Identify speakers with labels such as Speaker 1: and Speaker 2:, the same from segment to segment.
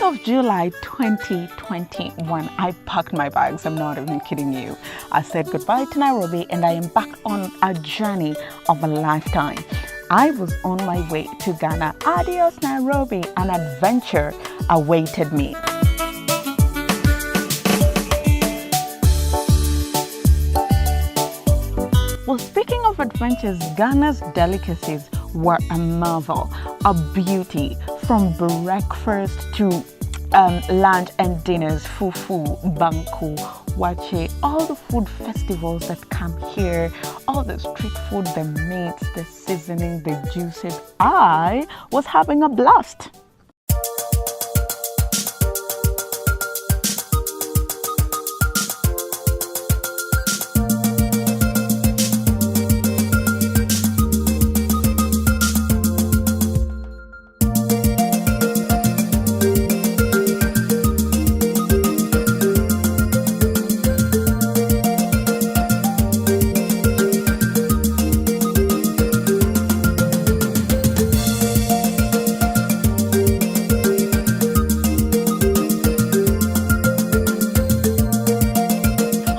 Speaker 1: of July 2021, I packed my bags. I'm not even kidding you. I said goodbye to Nairobi and I embarked on a journey of a lifetime. I was on my way to Ghana. Adios, Nairobi. An adventure awaited me. Well, speaking of adventures, Ghana's delicacies were a marvel, a beauty, from breakfast to lunch and dinners, fufu, banku, wache, all the food festivals that come here, all the street food, the meats, the seasoning, the juices. I was having a blast.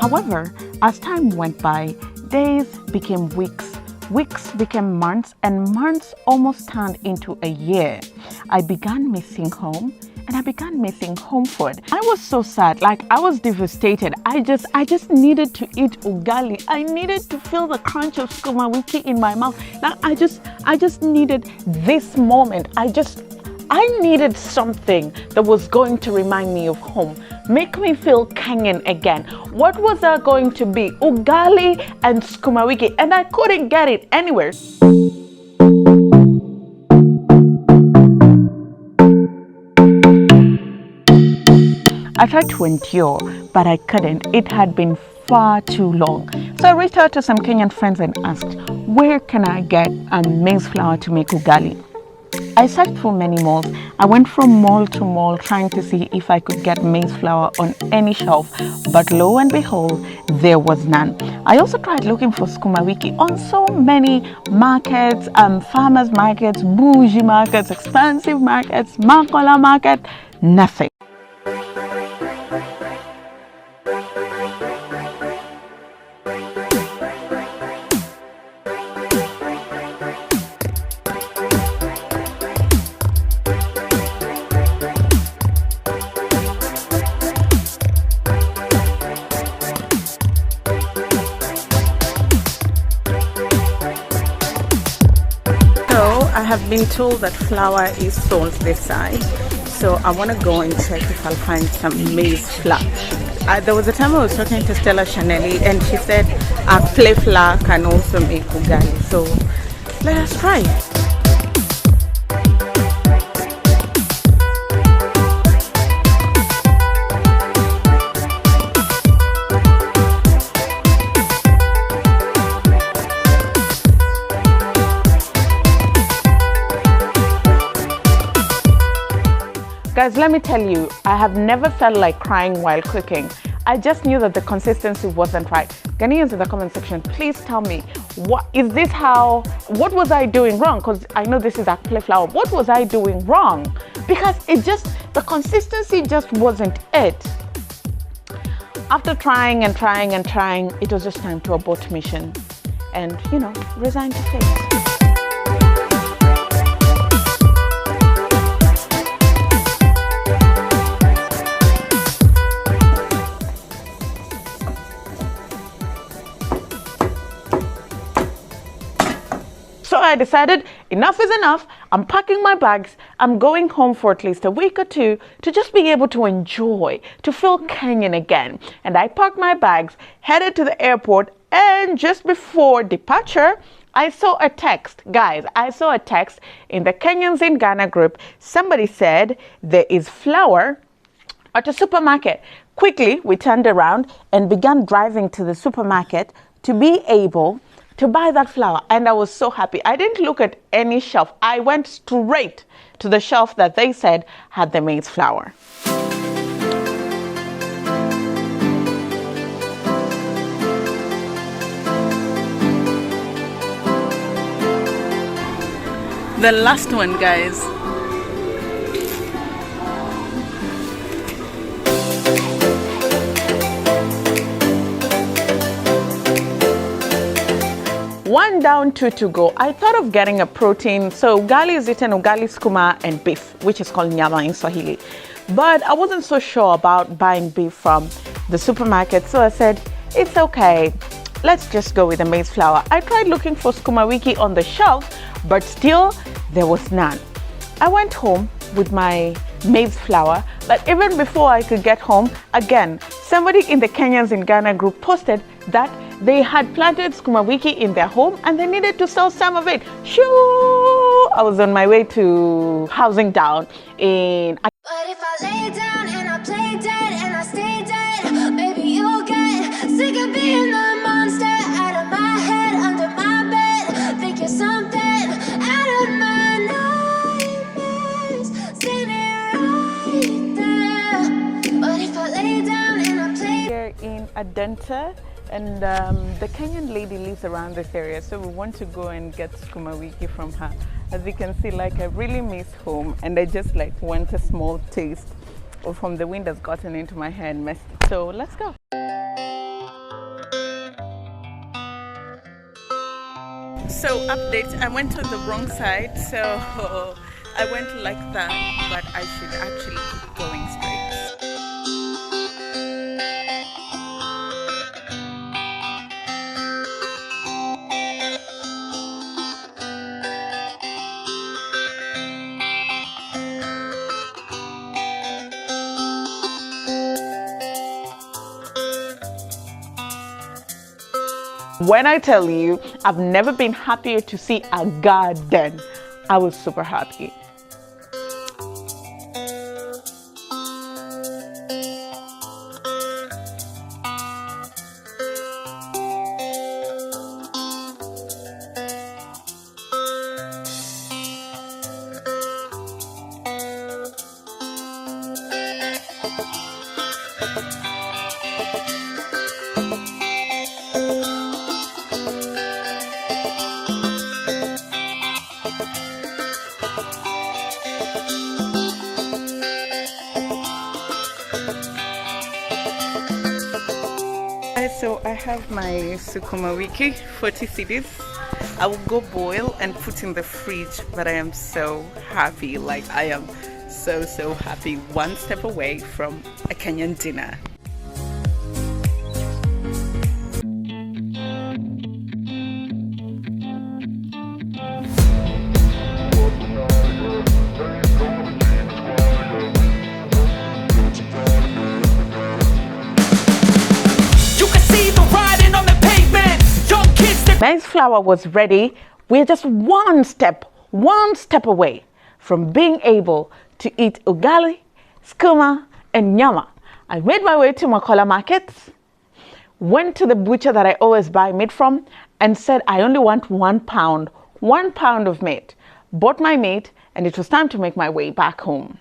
Speaker 1: However, as time went by, days became weeks, weeks became months, and months almost turned into a year. I began missing home and I began missing home food. I was so sad, like I was devastated. I just needed to eat ugali. I needed to feel the crunch of sukuma wiki in my mouth. Like I just needed this moment. I needed something that was going to remind me of home, make me feel Kenyan again. What was that going to be? Ugali and sukuma wiki, and I couldn't get it anywhere. I tried to endure, but I couldn't. It had been far too long. So I reached out to some Kenyan friends and asked, where can I get maize flour to make ugali? I searched for many malls. I went from mall to mall trying to see if I could get maize flour on any shelf, but lo and behold, there was none. I also tried looking for sukuma wiki on so many markets, farmers markets, bougie markets, expensive markets, makola market, nothing. I have been told that flour is sold this side, so I want to go and check if I'll find some maize flour. There was a time I was talking to Stella Chanelli and she said play flour can also make ugali, so let us try. Guys, let me tell you, I have never felt like crying while cooking. I just knew that the consistency wasn't right. Ghanaians in the comment section, please tell me, what was I doing wrong? Because I know this is akple flour. What was I doing wrong? Because the consistency just wasn't it. After trying and trying and trying, it was just time to abort mission and, resign to fate. So I decided enough is enough. I'm packing my bags. I'm going home for at least a week or two to just be able to enjoy, to feel Kenyan again. And I packed my bags, headed to the airport, and just before departure, I saw a text. Guys, I saw a text in the Kenyans in Ghana group. Somebody said there is flour at a supermarket. Quickly, we turned around and began driving to the supermarket to be able to buy that flour, and I was so happy. I didn't look at any shelf. I went straight to the shelf that they said had the maize flour. The last one, guys. One down, two to go. I thought of getting a protein. So ugali is eaten ugali, skuma, and beef, which is called nyama in Swahili. But I wasn't so sure about buying beef from the supermarket, so I said, it's okay. Let's just go with the maize flour. I tried looking for skuma wiki on the shelf, but still there was none. I went home with my maize flour, but even before I could get home, again, somebody in the Kenyans in Ghana group posted that they had planted skuma wiki in their home and they needed to sell some of it. Shoo! I was on my way to housing down in...
Speaker 2: But if I lay down and I play dead and I stay dead, maybe you'll get sick of being the monster out of my head, under my bed. Think you're something out of my nightmares, standing right there. But if I lay down and I play...
Speaker 1: Here in Adenta, and the Kenyan lady lives around this area, so we want to go and get skuma wiki from her. As you can see, like, I really miss home, and I just like want a small taste from the wind has gotten into my hair and messed it. So let's go. So update, I went on the wrong side, so I went like that, but I should actually keep going straight. When I tell you, I've never been happier to see a garden. I was super happy. So I have my sukuma wiki, 40 cedis. I will go boil and put in the fridge, but I am so happy. Like, I am so happy. One step away from a Kenyan dinner. Maize flour was ready. We're just one step away from being able to eat ugali, skuma, and nyama. I made my way to Makola Market, went to the butcher that I always buy meat from, and said I only want 1 pound of meat. Bought my meat, and it was time to make my way back home.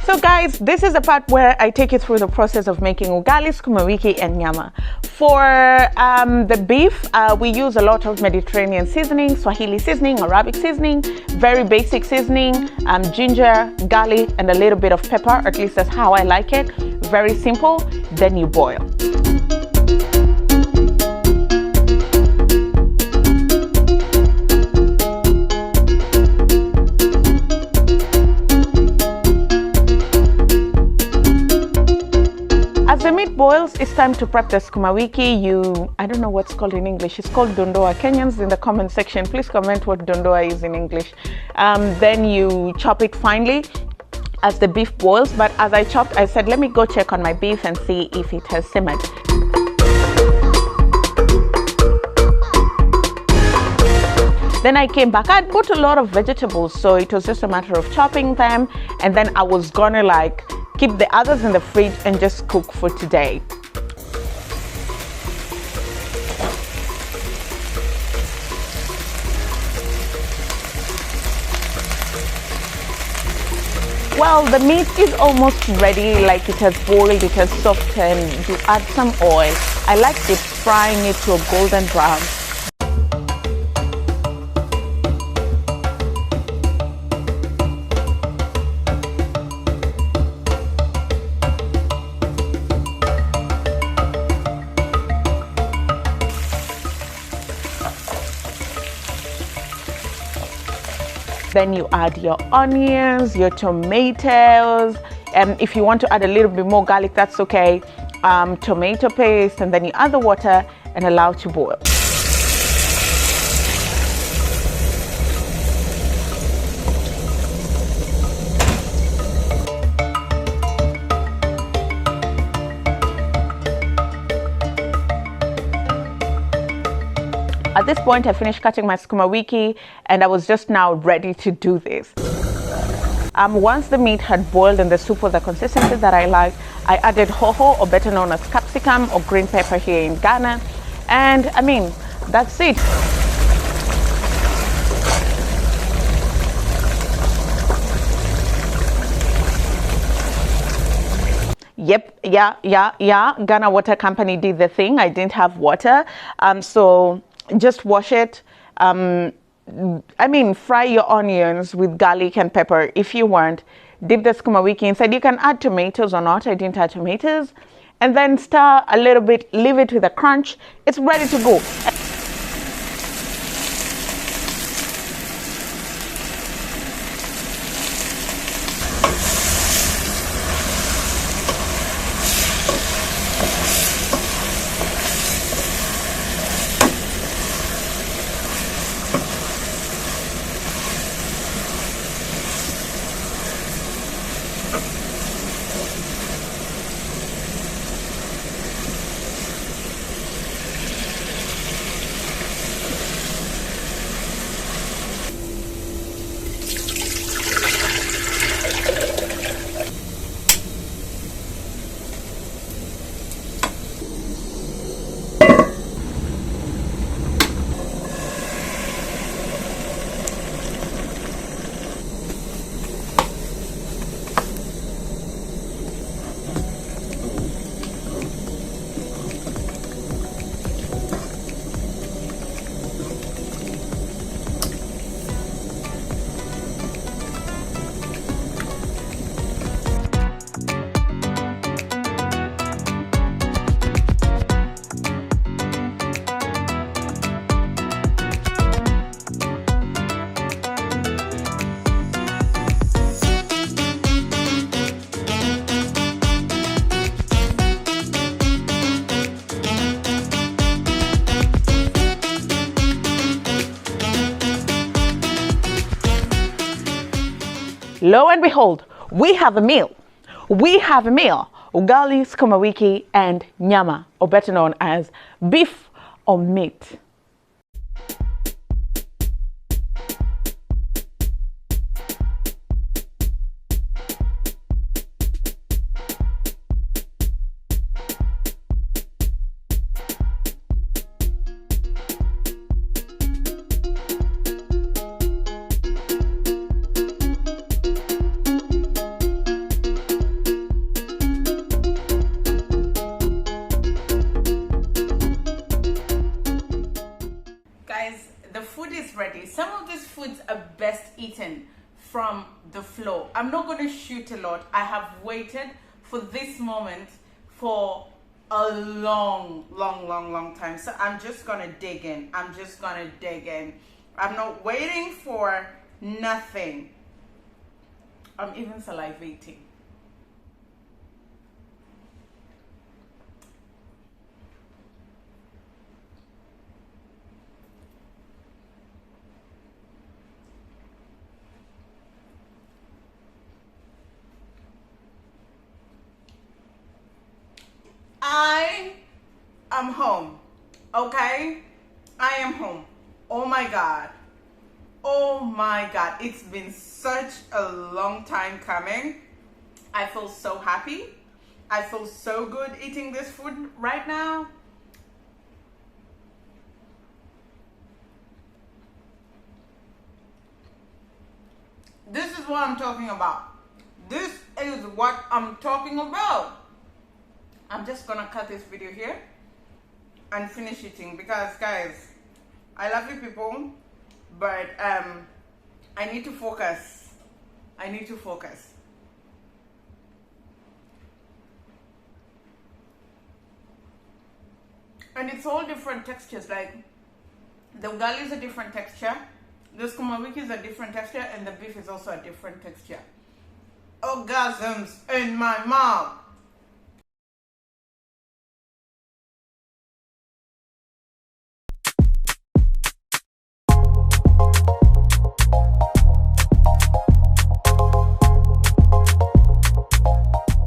Speaker 1: So guys, this is the part where I take you through the process of making ugali, skuma wiki, and nyama. For the beef, we use a lot of Mediterranean seasoning, Swahili seasoning, Arabic seasoning, very basic seasoning, ginger, garlic, and a little bit of pepper. At least that's how I like it. Very simple. Then you boil. As the meat boils, it's time to prep the skuma wiki. I don't know what's called in English. It's called dondoa. Kenyans in the comment section, please comment what dondoa is in English. Then you chop it finely as the beef boils. But as I chopped, I said, let me go check on my beef and see if it has simmered. Then I came back. I'd put a lot of vegetables, so it was just a matter of chopping them. And then I was gonna like keep the others in the fridge and just cook for today. Well, the meat is almost ready, like it has boiled, it has softened. You add some oil. I like deep frying it to a golden brown. Then you add your onions, your tomatoes, and if you want to add a little bit more garlic, that's okay. Tomato paste, and then you add the water and allow to boil. At this point, I finished cutting my sukuma wiki and I was just now ready to do this. Once the meat had boiled and the soup was the consistency that I liked, I added hoho, or better known as capsicum or green pepper here in Ghana. And I mean, that's it. Yep, yeah. Ghana Water Company did the thing. I didn't have water. So just wash it. I mean, fry your onions with garlic and pepper if you want. Dip the sukuma wiki inside. You can add tomatoes or not. I didn't add tomatoes. And then stir a little bit, leave it with a crunch. It's ready to go. Lo and behold, we have a meal. We have a meal. Ugali, sukuma wiki, and nyama, or better known as beef or meat. Ready. Some of these foods are best eaten from the floor. I'm not going to shoot a lot. I have waited for this moment for a long time. So I'm just going to dig in. I'm not waiting for nothing. I'm even salivating. I am home, okay? I am home. Oh my God. It's been such a long time coming. I feel so happy. I feel so good eating this food right now. This is what I'm talking about. This is what I'm talking about. I'm just gonna cut this video here and finish eating because, guys, I love you people, but I need to focus. And it's all different textures. Like the ugali is a different texture, The sukuma wiki is a different texture, and the beef is also a different texture. Orgasms in my mouth.